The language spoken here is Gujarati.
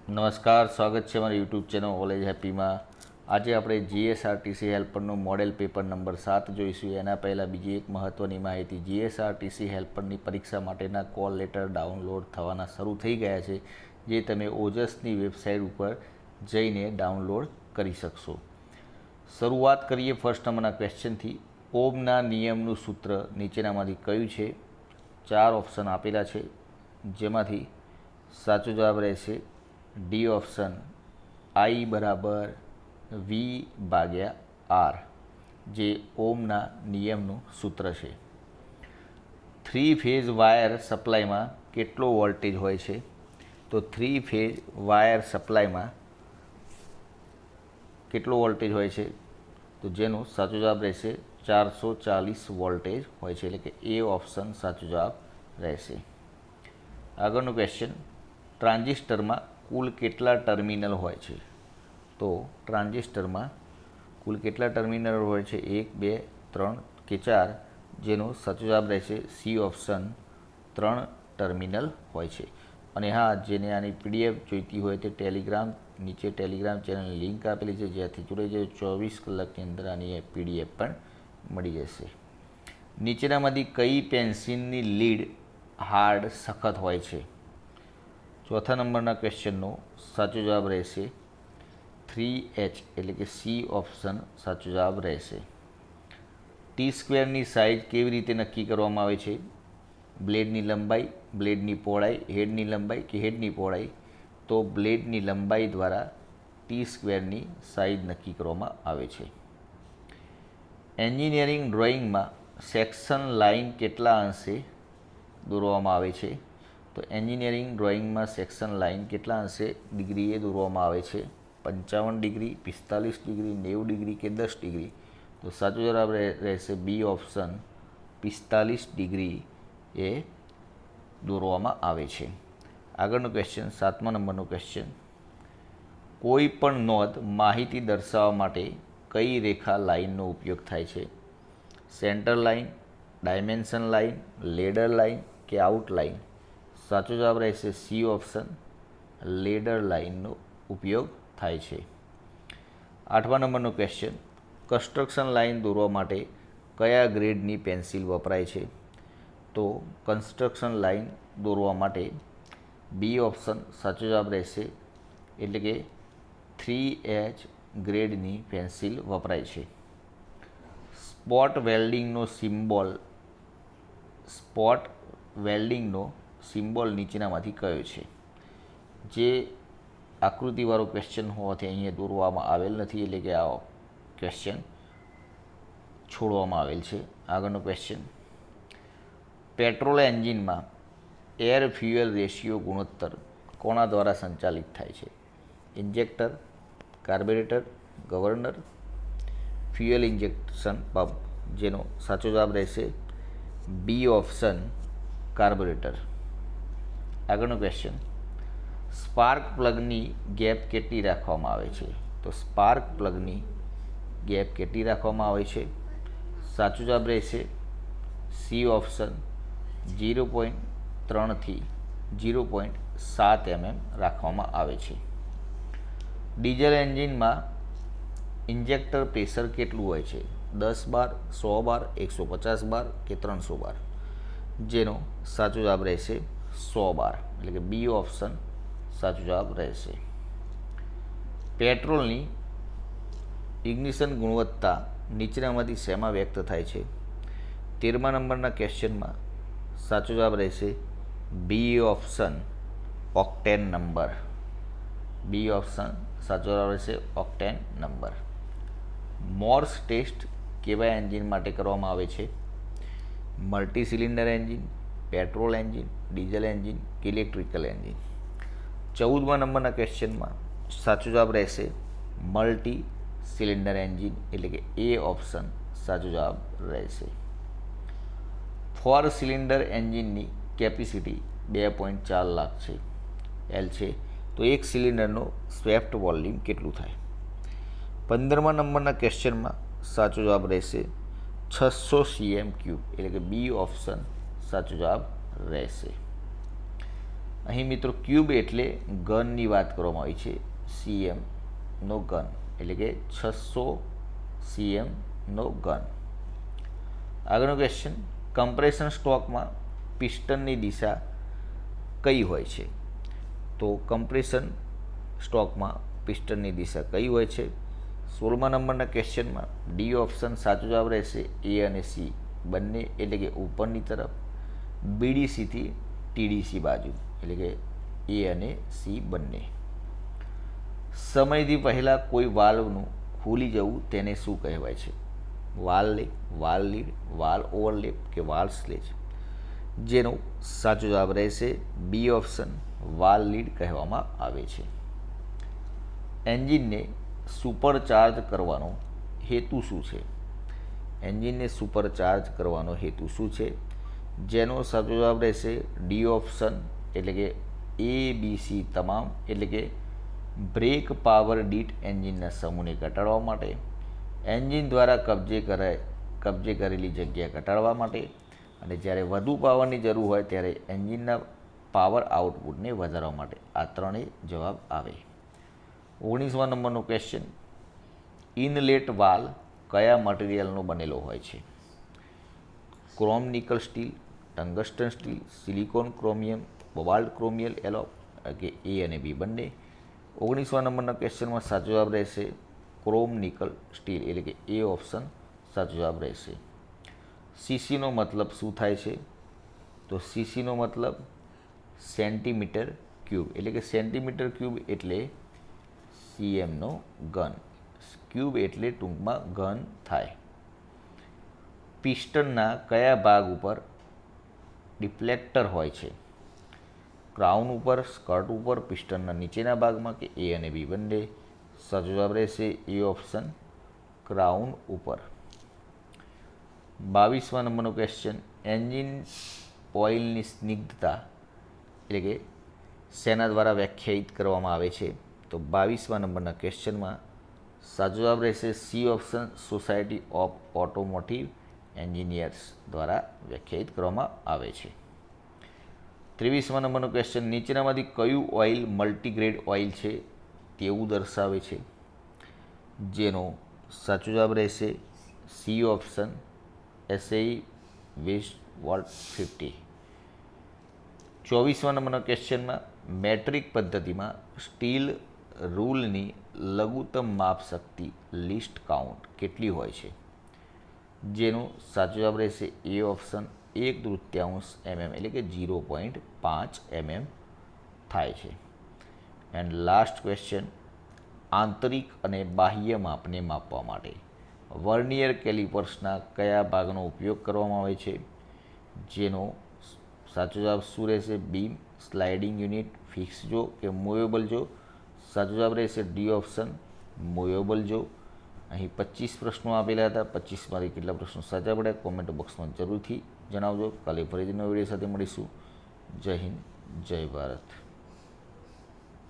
નમસ્કાર, સ્વાગત છે મારી યુટ્યુબ ચેનલ કોલેજ હેપીમાં. આજે આપણે જીએસઆરટીસી હેલ્પરનું મોડેલ પેપર નંબર 7 જોઈશું. એના પહેલાં બીજી એક મહત્ત્વની માહિતી, જીએસઆરટીસી હેલ્પરની પરીક્ષા માટેના કોલ લેટર ડાઉનલોડ થવાના શરૂ થઈ ગયા છે, જે તમે ઓજસની વેબસાઇટ ઉપર જઈને ડાઉનલોડ કરી શકશો. શરૂઆત કરીએ ફર્સ્ટ નંબરના ક્વેશ્ચનથી. ઓમના નિયમનું સૂત્ર નીચેનામાંથી કયું છે? 4 ઓપ્શન આપેલા છે, જેમાંથી સાચો જવાબ રહેશે ડી ઓપ્શન, I બરાબર V/R, જે ઓમના નિયમનું સૂત્ર છે. 3 ફેઝ વાયર સપ્લાયમાં કેટલો વોલ્ટેજ હોય છે? તો 3 ફેઝ વાયર સપ્લાયમાં કેટલો વોલ્ટેજ હોય છે? તો જેનો સાચો જવાબ રહેશે 440 વોલ્ટેજ હોય છે, એટલે કે એ ઓપ્શન સાચો જવાબ રહેશે. આગળનો ક્વેશ્ચન, ટ્રાન્ઝિસ્ટરમાં કુલ કેટલા ટર્મિનલ હોય છે? તો ટ્રાન્ઝિસ્ટરમાં કુલ કેટલા ટર્મિનલ હોય છે? 1, 2, 3 કે 4? જેનો સાચો જવાબ રહેશે સી ઓપ્શન, 3 ટર્મિનલ હોય છે. અને હા, જેને આની પીડીએફ જોઈતી હોય તે નીચે ટેલિગ્રામ ચેનલની લિંક આપેલી છે, જ્યાંથી જોડાઈ જાય 24 કલાકની અંદર આની પીડીએફ પણ મળી જશે. નીચેનામાંથી કઈ પેન્સિલની લીડ હાર્ડ સખત હોય છે? ચોથા નંબરના ક્વેશ્ચનનો સાચો જવાબ રહેશે 3H, એટલે કે સી ઓપ્શન સાચો જવાબ રહેશે. ટી સ્ક્વેરની સાઇઝ કેવી રીતે નક્કી કરવામાં આવે છે? બ્લેડની લંબાઈ, બ્લેડની પહોળાઈ, હેડની લંબાઈ કે હેડની પહોળાઈ? તો બ્લેડની લંબાઈ દ્વારા ટી સ્ક્વેરની સાઇઝ નક્કી કરવામાં આવે છે. એન્જિનિયરિંગ ડ્રોઈંગમાં સેક્શન લાઇન કેટલા અંશે દોરવામાં આવે છે? તો એન્જિનિયરિંગ ડ્રોઈંગમાં સેક્શન લાઇન કેટલા અંશે ડિગ્રીએ દોરવામાં આવે છે? 55 ડિગ્રી, 45 ડિગ્રી, 90 ડિગ્રી કે 10 ડિગ્રી? તો સાચો જવાબ રહેશે બી ઓપ્શન, 45 ડિગ્રી એ દોરવામાં આવે છે. આગળનો ક્વેશ્ચન, 7મા નંબરનો ક્વેશ્ચન, કોઈ પણ નોંધ માહિતી દર્શાવવા માટે કઈ રેખા લાઇનનો ઉપયોગ થાય છે? Centre line, dimension line, ladder line કે આઉટલાઇન? સાચો જવાબ રહેશે સી ઓપ્શન, લેડર લાઇનનો ઉપયોગ થાય છે. 8મા નંબરનો ક્વેશ્ચન, કન્સ્ટ્રક્શન લાઇન દોરવા માટે કયા ગ્રેડની પેન્સિલ વપરાય છે? તો કન્સ્ટ્રક્શન લાઇન દોરવા માટે બી ઓપ્શન સાચો જવાબ રહેશે, એટલે કે 3H ગ્રેડની પેન્સિલ વપરાય છે. સ્પોટ વેલ્ડિંગનો સિમ્બોલ નીચેનામાંથી કયો છે? જે આકૃતિવાળો ક્વેશ્ચન હોવાથી અહીંયા દોરવામાં આવેલ નથી, એટલે કે આ ક્વેશ્ચન છોડવામાં આવેલ છે. આગળનો ક્વેશ્ચન, પેટ્રોલ એન્જિનમાં એર ફ્યુઅલ રેશિયો ગુણોત્તર કોના દ્વારા સંચાલિત થાય છે? Injector, carburettor, governor, fuel injection pump? જેનો સાચો જવાબ રહેશે બી ઓપ્શન, કાર્બોરેટર. આગળનો ક્વેશ્ચન, સ્પાર્ક પ્લગની ગેપ કેટલી રાખવામાં આવે છે? તો સ્પાર્ક પ્લગની ગેપ કેટલી રાખવામાં આવે છે? સાચો જવાબ રહેશે સી ઓપ્શન, 0.3 થી 0.7 mm રાખવામાં આવે છે. ડીઝલ એન્જિનમાં ઇન્જેક્ટર પ્રેશર કેટલું હોય છે? 10 બાર, 100 બાર, 150 બાર કે 300 બાર? જેનો સાચો જવાબ રહેશે 100 બાર, એટલે કે બી ઓપ્શન સાચો જવાબ રહેશે. પેટ્રોલની ઇગ્નિશન ગુણવત્તા નીચેનામાંથી શેમાં વ્યક્ત થાય છે? 13મા નંબરના ક્વેશ્ચનમાં સાચો જવાબ રહેશે B option, octane number. B option સાચો જવાબ રહેશે ઓક્ટેન નંબર. મોર્સ ટેસ્ટ કેવા એન્જિન માટે કરવામાં આવે છે? Multi cylinder engine, petrol engine, diesel engine કે ઇલેક્ટ્રિકલ એન્જિન? 14મા નંબરના ક્વેશ્ચનમાં સાચો જવાબ રહેશે મલ્ટી સિલિન્ડર એન્જિન, એટલે કે એ ઓપ્શન સાચો જવાબ રહેશે. 4 સિલિન્ડર એન્જિનની કેપેસિટી 2.4 લાખ છે એલ છે, તો એક સિલિન્ડરનો સ્વેપ્ટ વોલ્યુમ કેટલું થાય? 15મા નંબરના ક્વેશ્ચનમાં સાચો જવાબ રહેશે 600 cm3, એટલે કે બી ઓપ્શન સાચો જવાબ રહેશે. અહીં મિત્રો ક્યુબ એટલે ગનની વાત કરવામાં આવી છે, સીએમનો ગન એટલે કે 600 સીએમનો ગન. આગળનો ક્વેશ્ચન, કમ્પ્રેશન સ્ટ્રોકમાં પિસ્ટનની દિશા કઈ હોય છે? તો કમ્પ્રેશન સ્ટ્રોકમાં પિસ્ટનની દિશા કઈ હોય છે? 16મા નંબરના ક્વેશ્ચનમાં ડી ઓપ્શન સાચો જવાબ રહેશે. એ અને સી બંને એટલે કે ઉપરની તરફ, બીડીસીથી ટીડીસી બાજુ એટલે કે એ અને સી બંને. સમયથી પહેલાં કોઈ વાલ્વનું ખુલી જવું તેને શું કહેવાય છે? વાલ લેક, વાલ લીડ, વાલ ઓવરલેપ કે વાલ સ્લેજ? જેનો સાચો જવાબ રહેશે બી ઓપ્શન, વાલ લીડ કહેવામાં આવે છે. એન્જિનને સુપરચાર્જ કરવાનો હેતુ શું છે? એન્જિનને સુપરચાર્જ કરવાનો હેતુ શું છે? જેનો સાચો જવાબ રહેશે ડી ઓપ્શન એટલે કે એ બી સી તમામ એટલે કે બ્રેક પાવર દીઠ એન્જિનના સમૂહને ઘટાડવા માટે, એન્જિન દ્વારા કબજે કરેલી જગ્યા ઘટાડવા માટે, અને જ્યારે વધુ પાવરની જરૂર હોય ત્યારે એન્જિનના પાવર આઉટપુટને વધારવા માટે. આ ત્રણેય જવાબ આવે. 19મા નંબરનો ક્વેશ્ચન, ઇનલેટ વાલ કયા મટીરિયલનો બનેલો હોય છે? Chrome nickel steel, tungsten steel, silicon chromium, cobalt chromium alloy કે એ અને બી બંને? 19મા નંબરના ક્વેશ્ચનમાં સાચો જવાબ રહેશે ક્રોમ નિકલ સ્ટીલ એટલે કે એ ઓપ્શન સાચો જવાબ રહેશે. સીસીનો મતલબ શું થાય છે? તો સીસીનો મતલબ સેન્ટીમીટર ક્યુબ એટલે કે સેન્ટીમીટર ક્યુબ એટલે સીએમનો ઘન. ક્યુબ એટલે ટૂંકમાં ઘન થાય. પિસ્ટનના કયા ભાગ ઉપર ડિફ્લેક્ટર હોય છે? ક્રાઉન ઉપર, સ્કર્ટ ઉપર, પિસ્ટનના નીચેના ભાગમાં કે એ અને બી બંને? સાચો જવાબ રહેશે એ ઓપ્શન, ક્રાઉન ઉપર. 22મા નંબરનો ક્વેશ્ચન, એન્જિન ઓઇલની સ્નિગ્ધતા એટલે કે શેના દ્વારા વ્યાખ્યાયિત કરવામાં આવે છે? તો 22મા નંબરના ક્વેશ્ચનમાં સાચો જવાબ રહેશે C option, society of automotive engineers દ્વારા વ્યાખ્યાયિત કરવામાં આવે છે. 23મા નંબરનો ક્વેશ્ચન, નીચેનામાંથી કયું ઓઇલ મલ્ટીગ્રેડ ઓઇલ છે તેવું દર્શાવે છે? જેનો સાચો જવાબ રહેશે C option, SAE waste volt 50. 24મા નંબરના ક્વેશ્ચનમાં મેટ્રિક પદ્ધતિમાં સ્ટીલ રૂલની લઘુત્તમ માપ શક્તિ લીસ્ટ કાઉન્ટ કેટલી હોય છે? જેનો સાચો જવાબ રહેશે એ ઓપ્શન, 1/3 mm એટલે કે 0.5 mm થાય છે. એન્ડ લાસ્ટ ક્વેશ્ચન, આંતરિક અને બાહ્ય માપને માપવા માટે વર્નિયર કેલિપર્સના કયા ભાગનો ઉપયોગ કરવામાં આવે છે? જેનો સાચો જવાબ શું રહેશે? બીમ, સ્લાઇડિંગ યુનિટ, ફિક્સ જો કે મૂવેબલ જો? સાચો જવાબ રહેશે ડી ઓપ્શન, મૂવેબલ જો. અહીં 25 પ્રશ્નો આપેલા હતા. 25માંથી કેટલા પ્રશ્નો સાચા પડ્યા કોમેન્ટ બોક્સમાં જરૂરથી જણાવજો. કાલે ફરીથી નવા વિડીયો સાથે મળીશું. જય હિન્દ, જય ભારત.